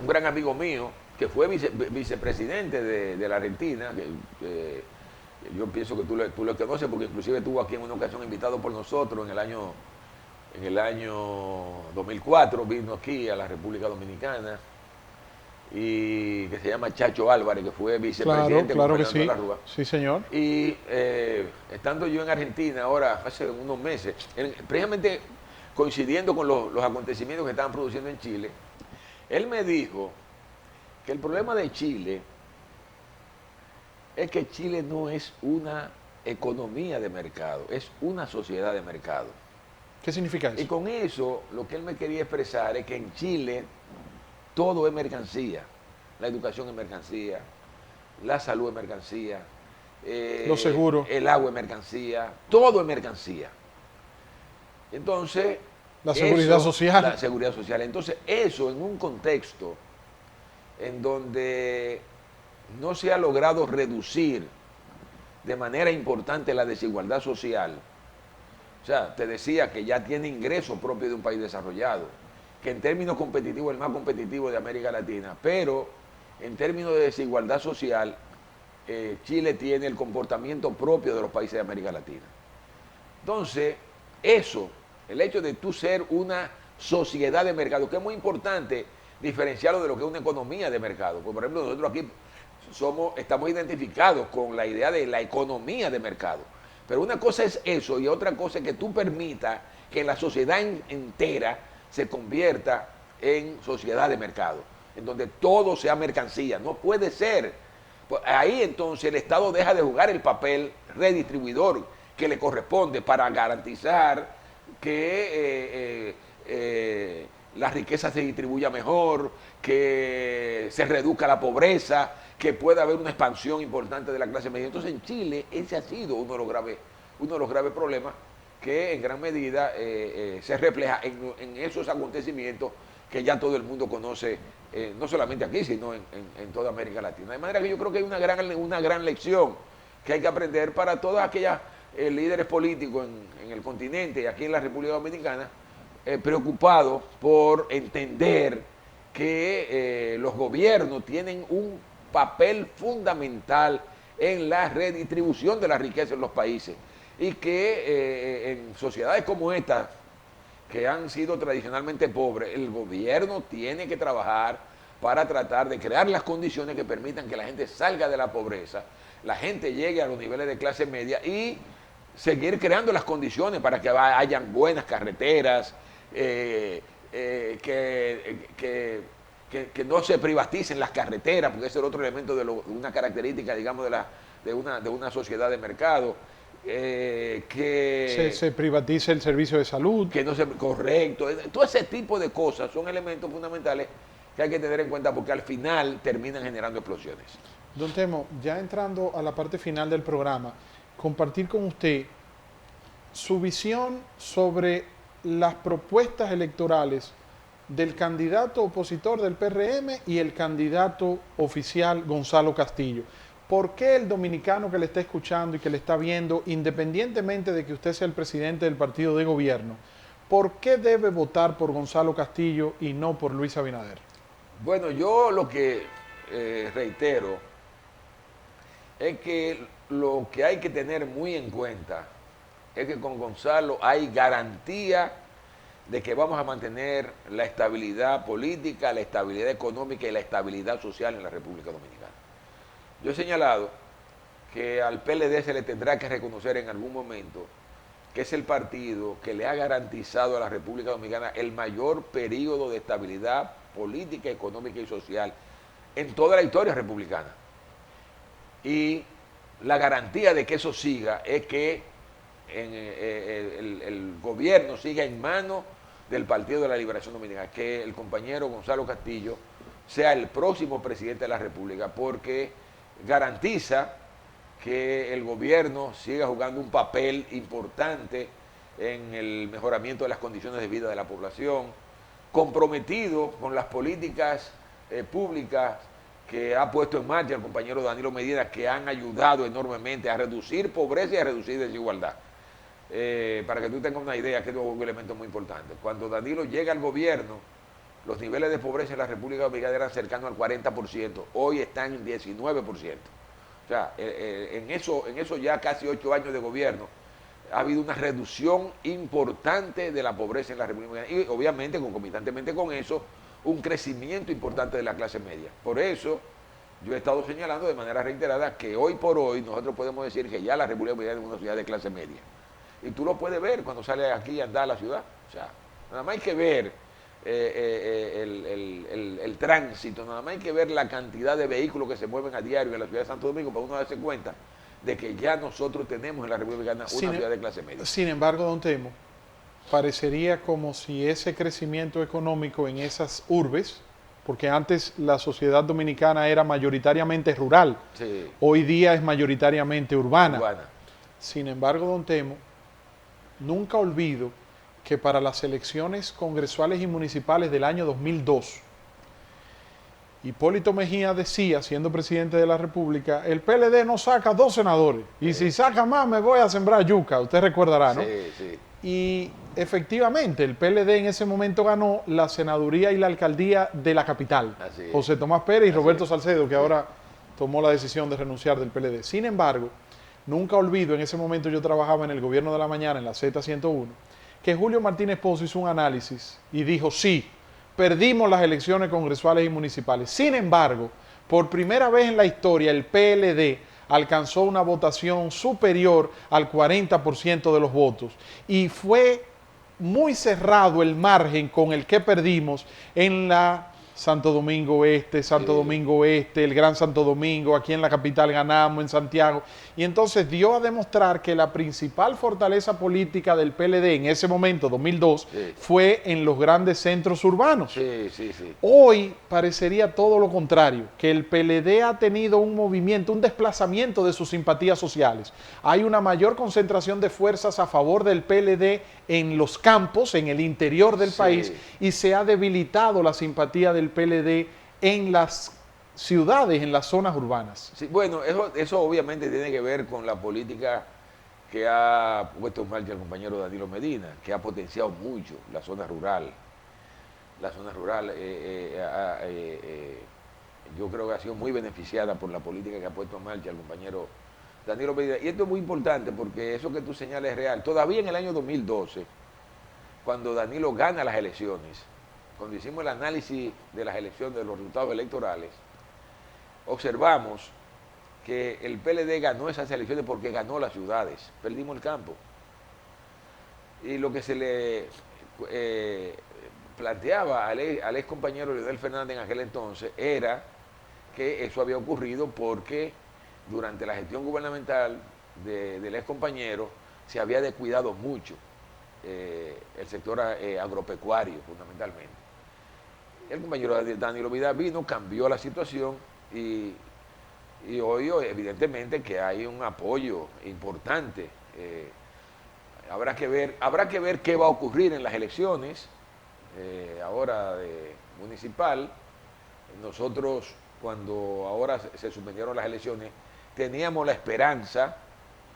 un gran amigo mío, que fue vicepresidente de la Argentina, que yo pienso que tú lo conoces, porque inclusive estuvo aquí en una ocasión invitado por nosotros en el año 2004, vino aquí a la República Dominicana, y que se llama Chacho Álvarez, que fue vicepresidente. Claro que sí. Sí, señor. Y estando yo en Argentina ahora, hace unos meses, precisamente coincidiendo con los acontecimientos que estaban produciendo en Chile, él me dijo que el problema de Chile es que Chile no es una economía de mercado, es una sociedad de mercado. ¿Qué significa eso? Y con eso, lo que él me quería expresar es que en Chile todo es mercancía. La educación es mercancía, la salud es mercancía, los seguros, el agua es mercancía, todo es mercancía. Entonces, la seguridad social. La seguridad social. Entonces, eso en un contexto en donde no se ha logrado reducir de manera importante la desigualdad social, O sea, te decía que ya tiene ingresos propios de un país desarrollado, que en términos competitivos es el más competitivo de América Latina, pero en términos de desigualdad social, Chile tiene el comportamiento propio de los países de América Latina. Entonces, eso, el hecho de tú ser una sociedad de mercado, que es muy importante diferenciarlo de lo que es una economía de mercado. Por ejemplo, nosotros aquí estamos identificados con la idea de la economía de mercado. Pero una cosa es eso y otra cosa es que tú permitas que la sociedad entera se convierta en sociedad de mercado, en donde todo sea mercancía. No puede ser. Pues ahí entonces el Estado deja de jugar el papel redistribuidor que le corresponde para garantizar que la riqueza se distribuya mejor, que se reduzca la pobreza, que pueda haber una expansión importante de la clase media. Entonces en Chile ese ha sido uno de los graves problemas que en gran medida se refleja en esos acontecimientos que ya todo el mundo conoce, no solamente aquí, sino en toda América Latina. De manera que yo creo que hay una gran lección que hay que aprender para todas aquellas líderes políticos en el continente y aquí en la República Dominicana, preocupados por entender que los gobiernos tienen un papel fundamental en la redistribución de la riqueza en los países y que en sociedades como esta, que han sido tradicionalmente pobres, el gobierno tiene que trabajar para tratar de crear las condiciones que permitan que la gente salga de la pobreza, la gente llegue a los niveles de clase media y seguir creando las condiciones para que hayan buenas carreteras, que no se privaticen las carreteras, porque ese es el otro elemento de una característica, digamos, de una sociedad de mercado. Que se privatice el servicio de salud. Que no se, correcto. Todo ese tipo de cosas son elementos fundamentales que hay que tener en cuenta porque al final terminan generando explosiones. Don Temo, ya entrando a la parte final del programa, compartir con usted su visión sobre las propuestas electorales del candidato opositor del PRM y el candidato oficial Gonzalo Castillo. ¿Por qué el dominicano que le está escuchando y que le está viendo, independientemente de que usted sea el presidente del partido de gobierno, por qué debe votar por Gonzalo Castillo y no por Luis Abinader? Bueno, yo lo que reitero es que lo que hay que tener muy en cuenta es que con Gonzalo hay garantía de que vamos a mantener la estabilidad política, la estabilidad económica y la estabilidad social en la República Dominicana. Yo he señalado que al PLD se le tendrá que reconocer en algún momento que es el partido que le ha garantizado a la República Dominicana el mayor periodo de estabilidad política, económica y social en toda la historia republicana. Y la garantía de que eso siga es que el gobierno siga en manos del Partido de la Liberación Dominicana, que el compañero Gonzalo Castillo sea el próximo presidente de la República, porque garantiza que el gobierno siga jugando un papel importante en el mejoramiento de las condiciones de vida de la población, comprometido con las políticas públicas que ha puesto en marcha el compañero Danilo Medina, que han ayudado enormemente a reducir pobreza y a reducir desigualdad. Para que tú tengas una idea, que es un elemento muy importante. Cuando Danilo llega al gobierno, los niveles de pobreza en la República Dominicana eran cercanos al 40%, hoy están en 19%. O sea, en eso ya casi 8 años de gobierno ha habido una reducción importante de la pobreza en la República Dominicana y obviamente concomitantemente con eso un crecimiento importante de la clase media. Por eso yo he estado señalando de manera reiterada que hoy por hoy nosotros podemos decir que ya la República Dominicana es una ciudad de clase media. Y tú lo puedes ver cuando sales aquí a andar a la ciudad. O sea, nada más hay que ver el tránsito, nada más hay que ver la cantidad de vehículos que se mueven a diario en la ciudad de Santo Domingo para uno darse cuenta de que ya nosotros tenemos en la República Dominicana una ciudad de clase media. Sin embargo, don Temo, parecería como si ese crecimiento económico en esas urbes, porque antes la sociedad dominicana era mayoritariamente rural, Sí. Hoy día es mayoritariamente urbana. Urbana. Sin embargo, don Temo, nunca olvido que para las elecciones congresuales y municipales del año 2002, Hipólito Mejía decía, siendo presidente de la República, el PLD no saca 2 senadores, y si saca más me voy a sembrar yuca, usted recordará, ¿no? Sí, sí. Y efectivamente, el PLD en ese momento ganó la senaduría y la alcaldía de la capital. Así es. José Tomás Pérez y Así Roberto es. Salcedo, que ahora tomó la decisión de renunciar del PLD. Sin embargo, nunca olvido, en ese momento yo trabajaba en el Gobierno de la Mañana, en la Z101, que Julio Martínez Pozo hizo un análisis y dijo, sí, perdimos las elecciones congresuales y municipales. Sin embargo, por primera vez en la historia, el PLD alcanzó una votación superior al 40% de los votos. Y fue muy cerrado el margen con el que perdimos en la Santo Domingo Este, Santo Domingo Oeste, el Gran Santo Domingo, aquí en la capital ganamos, en Santiago. Y entonces dio a demostrar que la principal fortaleza política del PLD en ese momento, 2002, fue en los grandes centros urbanos. Sí, sí, sí. Hoy parecería todo lo contrario, que el PLD ha tenido un movimiento, un desplazamiento de sus simpatías sociales. Hay una mayor concentración de fuerzas a favor del PLD en los campos, en el interior del país, y se ha debilitado la simpatía del PLD en las ciudades, en las zonas urbanas. Sí, bueno, eso obviamente tiene que ver con la política que ha puesto en marcha el compañero Danilo Medina, que ha potenciado mucho la zona rural. La zona rural yo creo que ha sido muy beneficiada por la política que ha puesto en marcha el compañero Danilo Medina. Y esto es muy importante porque eso que tú señalas es real. Todavía en el año 2012, cuando Danilo gana las elecciones, cuando hicimos el análisis de las elecciones, de los resultados electorales, observamos que el PLD ganó esas elecciones porque ganó las ciudades, perdimos el campo. Y lo que se le planteaba al ex compañero Leonel Fernández en aquel entonces era que eso había ocurrido porque durante la gestión gubernamental del ex compañero se había descuidado mucho el sector agropecuario fundamentalmente. El compañero Danilo Vidal vino, cambió la situación y hoy evidentemente que hay un apoyo importante. Habrá que ver qué va a ocurrir en las elecciones ahora de municipal. Nosotros, cuando ahora se suspendieron las elecciones, teníamos la esperanza,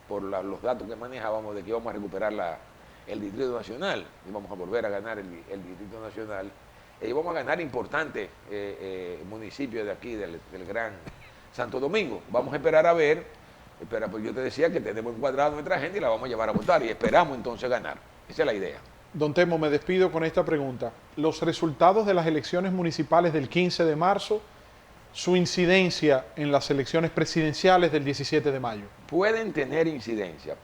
por los datos que manejábamos, de que íbamos a recuperar el Distrito Nacional, íbamos a volver a ganar el Distrito Nacional, y íbamos a ganar importantes municipios de aquí, del Gran Santo Domingo. Vamos a esperar a ver, pues yo te decía que tenemos encuadrado a nuestra gente y la vamos a llevar a votar, y esperamos entonces ganar. Esa es la idea. Don Temo, me despido con esta pregunta. Los resultados de las elecciones municipales del 15 de marzo, su incidencia en las elecciones presidenciales del 17 de mayo. Pueden tener incidencia.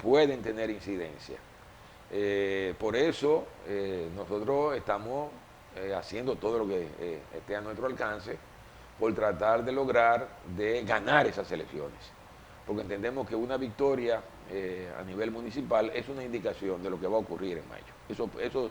Por eso nosotros estamos haciendo todo lo que esté a nuestro alcance por tratar de lograr de ganar esas elecciones. Porque entendemos que una victoria a nivel municipal es una indicación de lo que va a ocurrir en mayo. Eso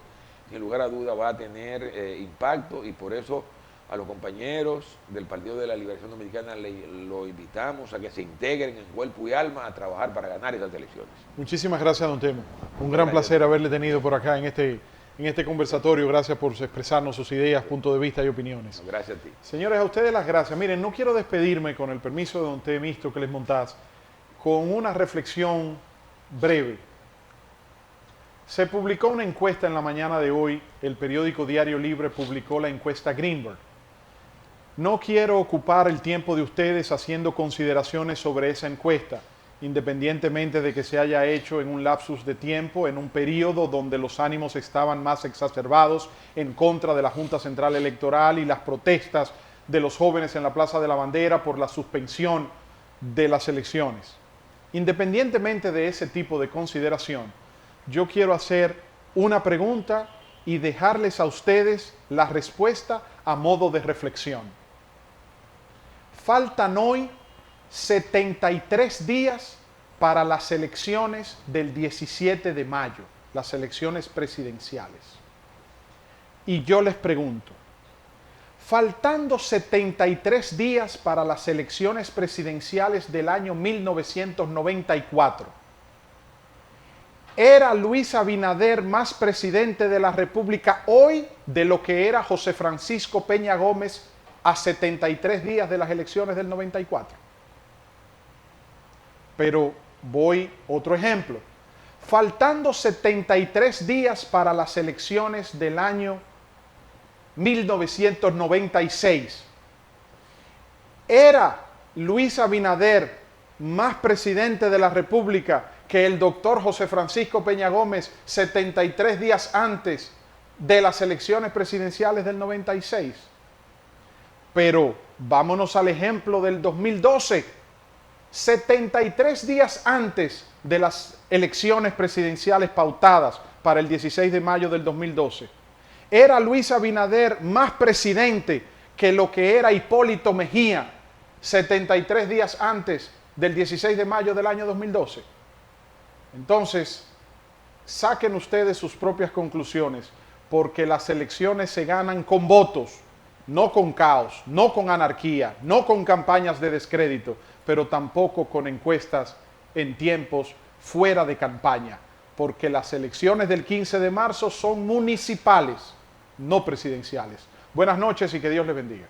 sin lugar a duda va a tener impacto, y por eso a los compañeros del Partido de la Liberación Dominicana lo invitamos a que se integren en cuerpo y alma a trabajar para ganar esas elecciones. Muchísimas gracias, don Temo. Un gran placer haberle tenido por acá en este conversatorio. Gracias por expresarnos sus ideas, puntos de vista y opiniones. Gracias a ti. Señores, a ustedes las gracias. Miren, no quiero despedirme, con el permiso de don Temístocles Montaz, con una reflexión breve. Se publicó una encuesta en la mañana de hoy. El periódico Diario Libre publicó la encuesta Greenberg. No quiero ocupar el tiempo de ustedes haciendo consideraciones sobre esa encuesta, independientemente de que se haya hecho en un lapsus de tiempo, en un periodo donde los ánimos estaban más exacerbados en contra de la Junta Central Electoral y las protestas de los jóvenes en la Plaza de la Bandera por la suspensión de las elecciones. Independientemente de ese tipo de consideración, yo quiero hacer una pregunta y dejarles a ustedes la respuesta a modo de reflexión. Faltan hoy 73 días para las elecciones del 17 de mayo, las elecciones presidenciales. Y yo les pregunto, faltando 73 días para las elecciones presidenciales del año 1994, ¿era Luis Abinader más presidente de la República hoy de lo que era José Francisco Peña Gómez a 73 días de las elecciones del 94. Pero voy otro ejemplo. Faltando 73 días para las elecciones del año 1996, ¿era Luis Abinader más presidente de la República que el doctor José Francisco Peña Gómez 73 días antes de las elecciones presidenciales del 96? Pero vámonos al ejemplo del 2012, 73 días antes de las elecciones presidenciales pautadas para el 16 de mayo del 2012. ¿Era Luis Abinader más presidente que lo que era Hipólito Mejía 73 días antes del 16 de mayo del año 2012? Entonces, saquen ustedes sus propias conclusiones, porque las elecciones se ganan con votos, no con caos, no con anarquía, no con campañas de descrédito, pero tampoco con encuestas en tiempos fuera de campaña, porque las elecciones del 15 de marzo son municipales, no presidenciales. Buenas noches y que Dios les bendiga.